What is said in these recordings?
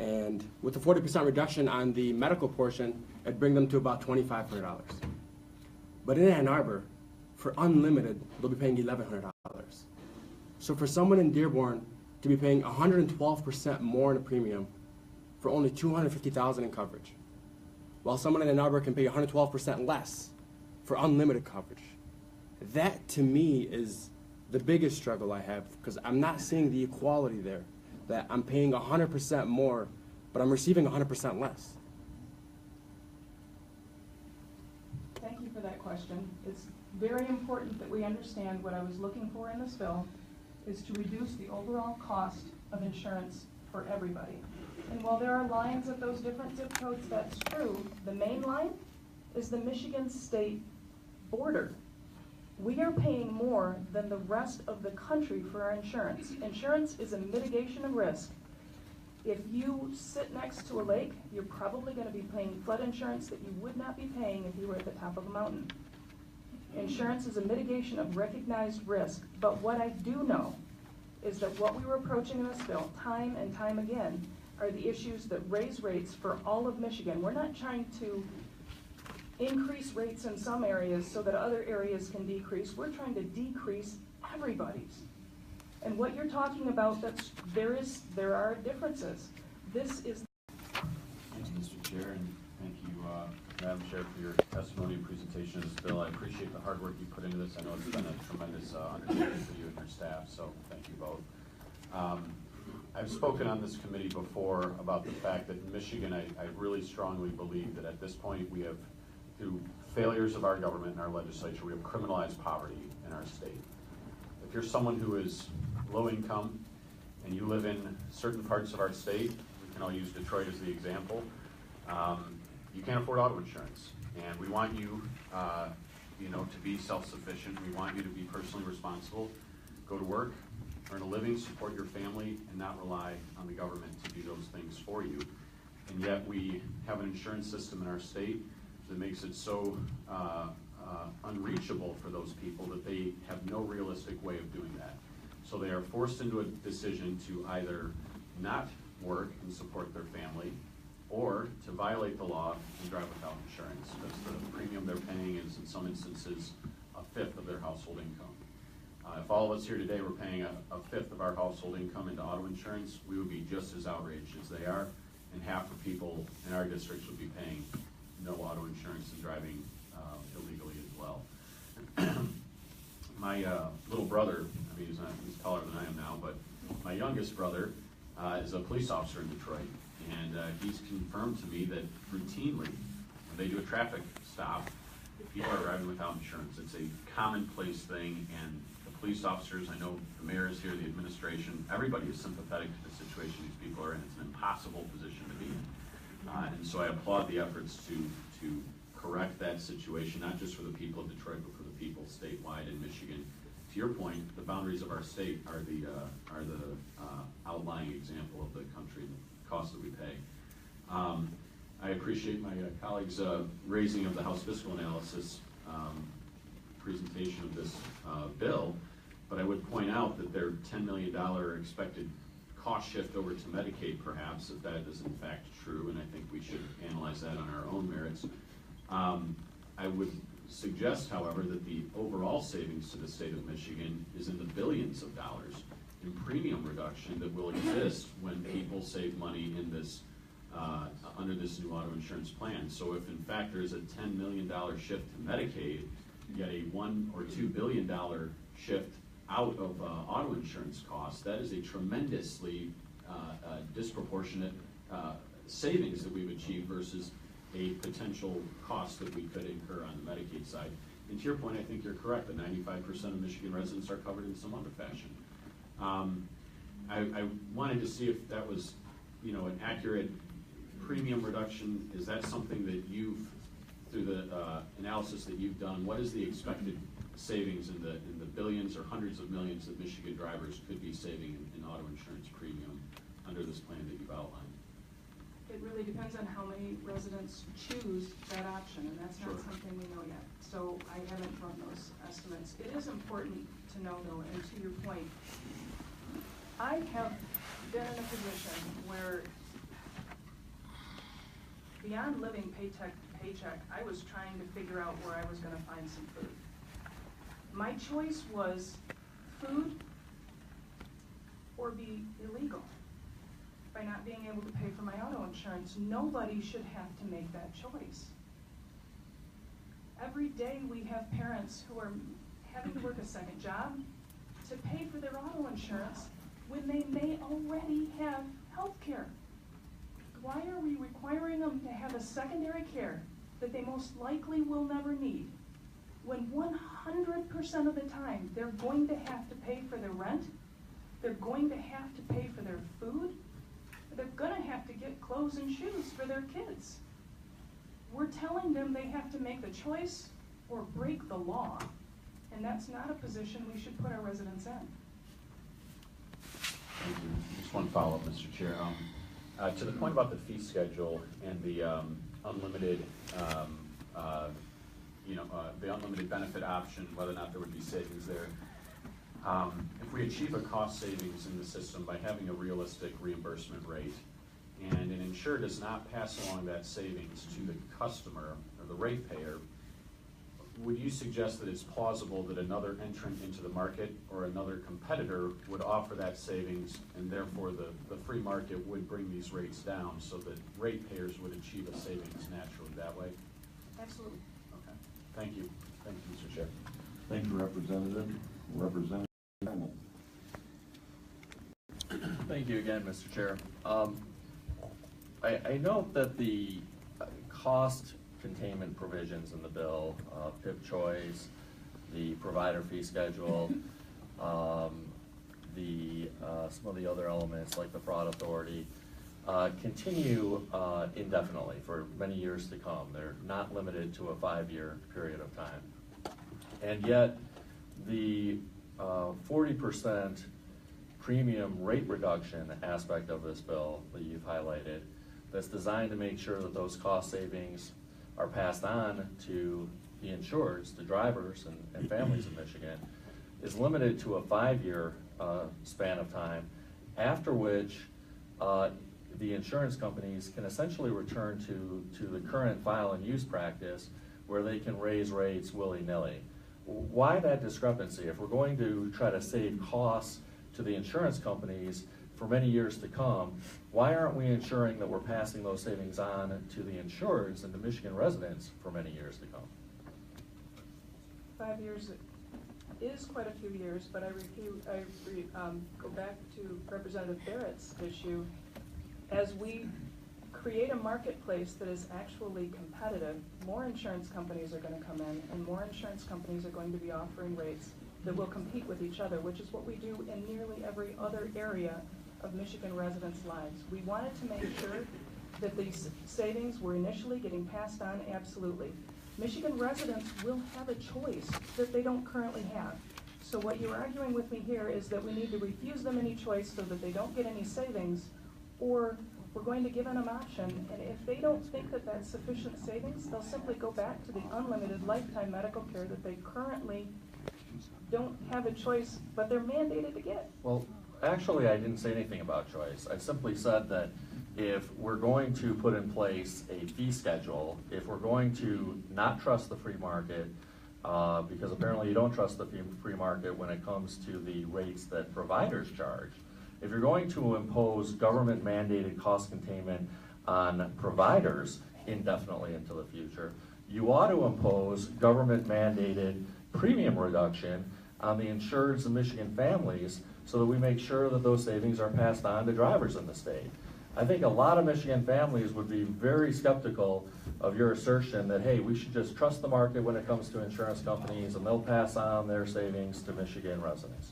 And with the 40% reduction on the medical portion, it'd bring them to about $2,500. But in Ann Arbor, for unlimited, they'll be paying $1,100. So for someone in Dearborn to be paying 112% more in a premium for only $250,000 in coverage, while someone in Ann Arbor can pay 112% less for unlimited coverage, that to me is the biggest struggle I have, because I'm not seeing the equality there, that I'm paying 100% more, but I'm receiving 100% less. Thank you for that question. It's very important that we understand what I was looking for in this bill is to reduce the overall cost of insurance for everybody. And while there are lines at those different zip codes, that's true, the main line is the Michigan state border. We are paying more than the rest of the country for our insurance. Insurance is a mitigation of risk. If you sit next to a lake, you're probably going to be paying flood insurance that you would not be paying if you were at the top of a mountain. Insurance is a mitigation of recognized risk, but what I do know is that what we were approaching in this bill time and time again are the issues that raise rates for all of Michigan. We're not trying to increase rates in some areas so that other areas can decrease. We're trying to decrease everybody's. And what you're talking about, there are differences. This is. Thank you, Mr. Chair, and thank you, Madam Chair, for your testimony and presentation of this bill. I appreciate the hard work you put into this. I know it's been a tremendous undertaking for you and your staff, so thank you both. I've spoken on this committee before about the fact that in Michigan, I really strongly believe that at this point we have, through failures of our government and our legislature, we have criminalized poverty in our state. If you're someone who is low income and you live in certain parts of our state, we can all use Detroit as the example, you can't afford auto insurance. And we want you, to be self-sufficient. We want you to be personally responsible, go to work, earn a living, support your family, and not rely on the government to do those things for you. And yet we have an insurance system in our state that makes it so unreachable for those people that they have no realistic way of doing that. So they are forced into a decision to either not work and support their family, or to violate the law and drive without insurance, because the premium they're paying is in some instances a fifth of their household income. If all of us here today were paying a fifth of our household income into auto insurance, we would be just as outraged as they are, and half of people in our districts would be paying no auto insurance and driving illegally as well. My little brother, he's taller than I am now, but my youngest brother is a police officer in Detroit, and he's confirmed to me that routinely, when they do a traffic stop, people are driving without insurance. It's a commonplace thing, and the police officers, I know the mayor is here, the administration, everybody is sympathetic to the situation these people are in. It's an impossible position to be in. And so I applaud the efforts to correct that situation, not just for the people of Detroit, but for the people statewide in Michigan. To your point, the boundaries of our state are the outlying example of the country and the cost that we pay. I appreciate my colleagues' raising of the House Fiscal Analysis presentation of this bill, but I would point out that their $10 million expected cost shift over to Medicaid, perhaps, if that is in fact true, and I think we should analyze that on our own merits. I would suggest, however, that the overall savings to the state of Michigan is in the billions of dollars in premium reduction that will exist when people save money in this under this new auto insurance plan. So if in fact there's a $10 million shift to Medicaid, yet a $1 or $2 billion shift out of auto insurance costs, that is a tremendously disproportionate savings that we've achieved versus a potential cost that we could incur on the Medicaid side. And to your point, I think you're correct that 95% of Michigan residents are covered in some other fashion. I wanted to see if that was, an accurate premium reduction. Is that something that you've, through the analysis that you've done, what is the expected savings in the billions or hundreds of millions that Michigan drivers could be saving in auto insurance premium under this plan that you've outlined? It really depends on how many residents choose that option, and that's not something we know yet. So I haven't run those estimates. It is important to know, though, and to your point, I have been in a position where beyond living paycheck to paycheck, I was trying to figure out where I was gonna find some food. My choice was food or be illegal by not being able to pay for my auto insurance. Nobody should have to make that choice. Every day we have parents who are having to work a second job to pay for their auto insurance when they may already have health care. Why are we requiring them to have a secondary care that they most likely will never need, when 100% of the time they're going to have to pay for their rent, they're going to have to pay for their food, they're gonna have to get clothes and shoes for their kids? We're telling them they have to make the choice or break the law, and that's not a position we should put our residents in. Thank you. Just one follow-up, Mr. Chair. To the point about the fee schedule and the unlimited, the unlimited benefit option, whether or not there would be savings there. If we achieve a cost savings in the system by having a realistic reimbursement rate, and an insurer does not pass along that savings to the customer or the ratepayer, would you suggest that it's plausible that another entrant into the market or another competitor would offer that savings, and therefore the free market would bring these rates down so that ratepayers would achieve a savings naturally that way? Absolutely. Okay. Thank you. Thank you, Mr. Chair. Thank you, Representative. Representative Hamel. Thank you again, Mr. Chair. I note that the cost containment provisions in the bill, PIP choice, the provider fee schedule, some of the other elements like the fraud authority, continue indefinitely for many years to come. They're not limited to a 5-year period of time. And yet, the 40% premium rate reduction aspect of this bill that you've highlighted, that's designed to make sure that those cost savings are passed on to the insureds, the drivers and families in Michigan, is limited to a 5-year span of time, after which the insurance companies can essentially return to the current file and use practice where they can raise rates willy-nilly. Why that discrepancy? If we're going to try to save costs to the insurance companies for many years to come, why aren't we ensuring that we're passing those savings on to the insureds and the Michigan residents for many years to come? 5 years is quite a few years, but go back to Representative Barrett's issue. As we create a marketplace that is actually competitive, more insurance companies are going to come in, and more insurance companies are going to be offering rates that will compete with each other, which is what we do in nearly every other area of Michigan residents' lives. We wanted to make sure that these savings were initially getting passed on, absolutely. Michigan residents will have a choice that they don't currently have. So what you're arguing with me here is that we need to refuse them any choice so that they don't get any savings, or we're going to give them an option, and if they don't think that that's sufficient savings, they'll simply go back to the unlimited lifetime medical care that they currently don't have a choice, but they're mandated to get. Well, actually, I didn't say anything about choice. I simply said that if we're going to put in place a fee schedule, if we're going to not trust the free market, because apparently you don't trust the free market when it comes to the rates that providers charge, if you're going to impose government mandated cost containment on providers indefinitely into the future, you ought to impose government mandated premium reduction on the insureds and Michigan families so that we make sure that those savings are passed on to drivers in the state. I think a lot of Michigan families would be very skeptical of your assertion that, hey, we should just trust the market when it comes to insurance companies and they'll pass on their savings to Michigan residents.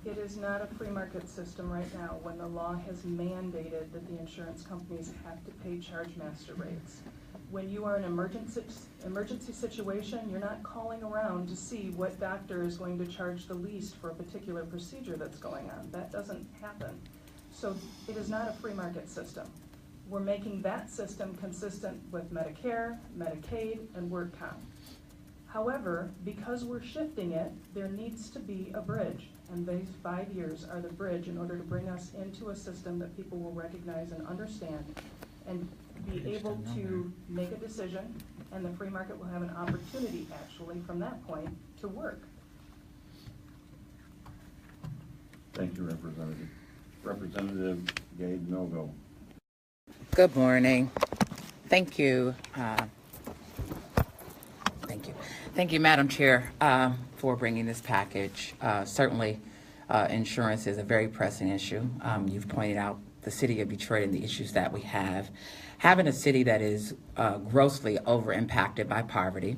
It is not a free market system right now when the law has mandated that the insurance companies have to pay charge master rates. When you are in an emergency situation, you're not calling around to see what doctor is going to charge the least for a particular procedure that's going on. That doesn't happen. So it is not a free market system. We're making that system consistent with Medicare, Medicaid, and work comp. However, because we're shifting it, there needs to be a bridge, and these 5 years are the bridge in order to bring us into a system that people will recognize and understand, and be able to make a decision, and the free market will have an opportunity actually from that point to work. Thank you, Representative. Representative Gabe Nogo. Good morning. Thank you. Thank you, Madam Chair, for bringing this package. Certainly, insurance is a very pressing issue. You've pointed out the city of Detroit and the issues that we have. Having a city that is grossly over-impacted by poverty,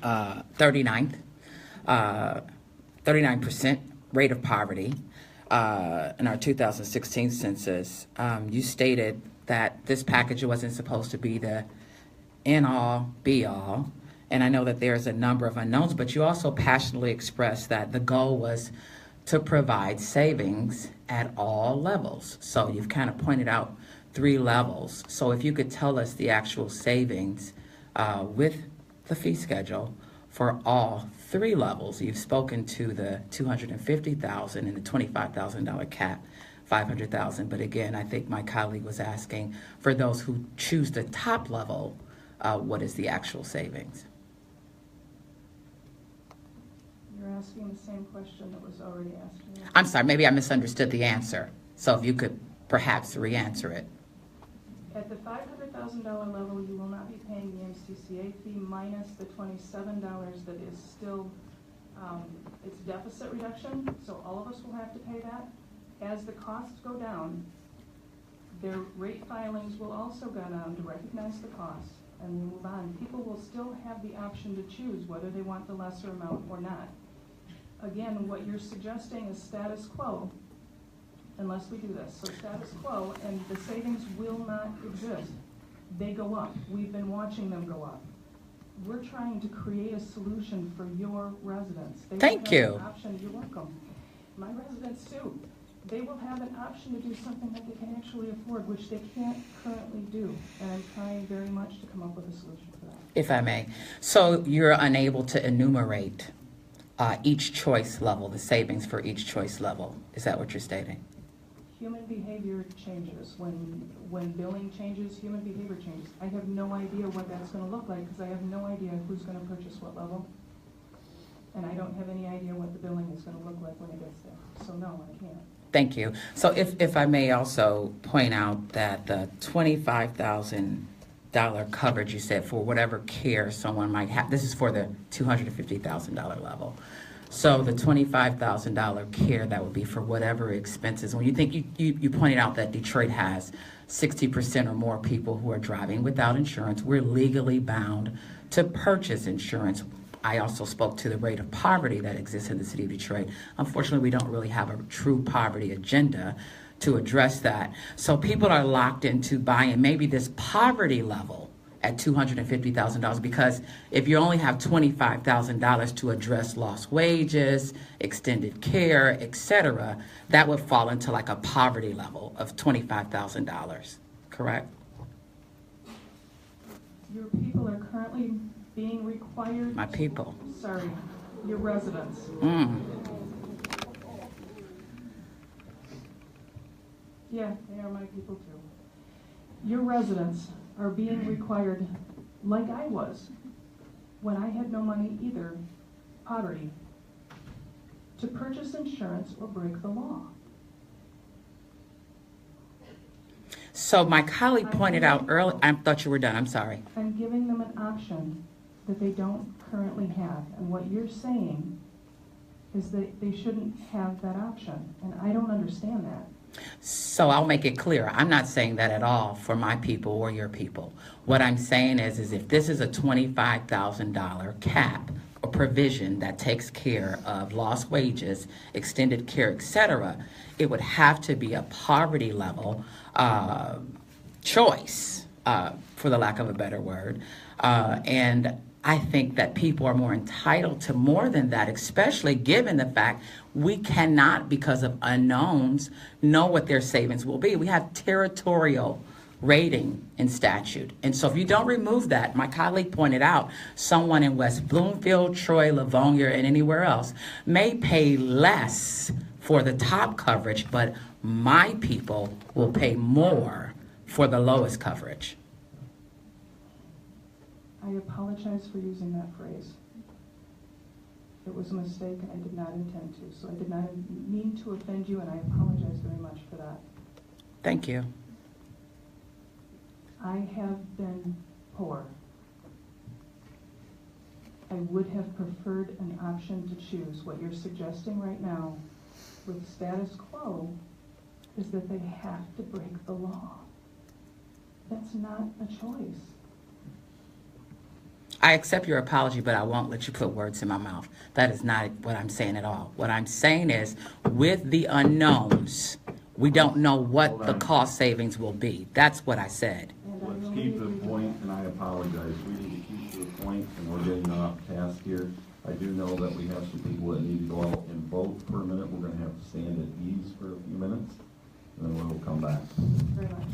39% rate of poverty in our 2016 census. You stated that this package wasn't supposed to be the end-all, be-all, and I know that there's a number of unknowns, but you also passionately expressed that the goal was to provide savings at all levels. So you've kind of pointed out 3 levels. So if you could tell us the actual savings with the fee schedule for all 3 levels. You've spoken to the $250,000 and the $25,000 cap, $500,000. But again, I think my colleague was asking for those who choose the top level, what is the actual savings? You're asking the same question that was already asked. I'm sorry, maybe I misunderstood the answer. So if you could perhaps re-answer it. At the $500,000 level, you will not be paying the MCCA fee minus the $27 that is still, it's deficit reduction, so all of us will have to pay that. As the costs go down, their rate filings will also go down to recognize the costs and we move on. People will still have the option to choose whether they want the lesser amount or not. Again, what you're suggesting is status quo, unless we do this. So status quo, and the savings will not exist. They go up. We've been watching them go up. We're trying to create a solution for your residents. They Thank will have you. an option. You're welcome. My residents too. They will have an option to do something that they can actually afford, which they can't currently do. And I'm trying very much to come up with a solution for that. If I may. So you're unable to enumerate each choice level, the savings for each choice level. Is that what you're stating? Human behavior changes. When billing changes, human behavior changes. I have no idea what that's going to look like because I have no idea who's going to purchase what level. And I don't have any idea what the billing is going to look like when it gets there. So no, I can't. Thank you. So if I may also point out that the $25,000 coverage you said for whatever care someone might have, this is for the $250,000 level. So the $25,000 care, that would be for whatever expenses. When you think, you pointed out that Detroit has 60% or more people who are driving without insurance. We're legally bound to purchase insurance. I also spoke to the rate of poverty that exists in the city of Detroit. Unfortunately, we don't really have a true poverty agenda to address that. So people are locked into buying maybe this poverty level at $250,000 because if you only have $25,000 to address lost wages, extended care, etc., that would fall into like a poverty level of $25,000, correct? Your people are currently being required. My people. Sorry, your residents. Yeah, they are my people too. Your residents are being required, like I was, when I had no money either, poverty, to purchase insurance or break the law. So my colleague pointed out earlier, I thought you were done, I'm sorry. I'm giving them an option that they don't currently have. And what you're saying is that they shouldn't have that option. And I don't understand that. So I'll make it clear. I'm not saying that at all for my people or your people. What I'm saying is if this is a $25,000 cap or provision that takes care of lost wages, extended care, etc., it would have to be a poverty level choice, for the lack of a better word. And I think that people are more entitled to more than that, especially given the fact we cannot, because of unknowns, know what their savings will be. We have territorial rating in statute. And so if you don't remove that, my colleague pointed out, someone in West Bloomfield, Troy, Livonia, and anywhere else may pay less for the top coverage, but my people will pay more for the lowest coverage. I apologize for using that phrase. It was a mistake and I did not intend to, so I did not mean to offend you and I apologize very much for that. Thank you. I have been poor. I would have preferred an option to choose. What you're suggesting right now with status quo is that they have to break the law. That's not a choice. I accept your apology, but I won't let you put words in my mouth. That is not what I'm saying at all. What I'm saying is, with the unknowns, we don't know what Hold the on. cost savings will be. That's what I said. And I Let's only keep to agree the with point, and I apologize, we need to keep to the point, and we're getting off task here. I do know that we have some people that need to go out and vote for a minute, we're gonna have to stand at ease for a few minutes, and then we'll come back. very much.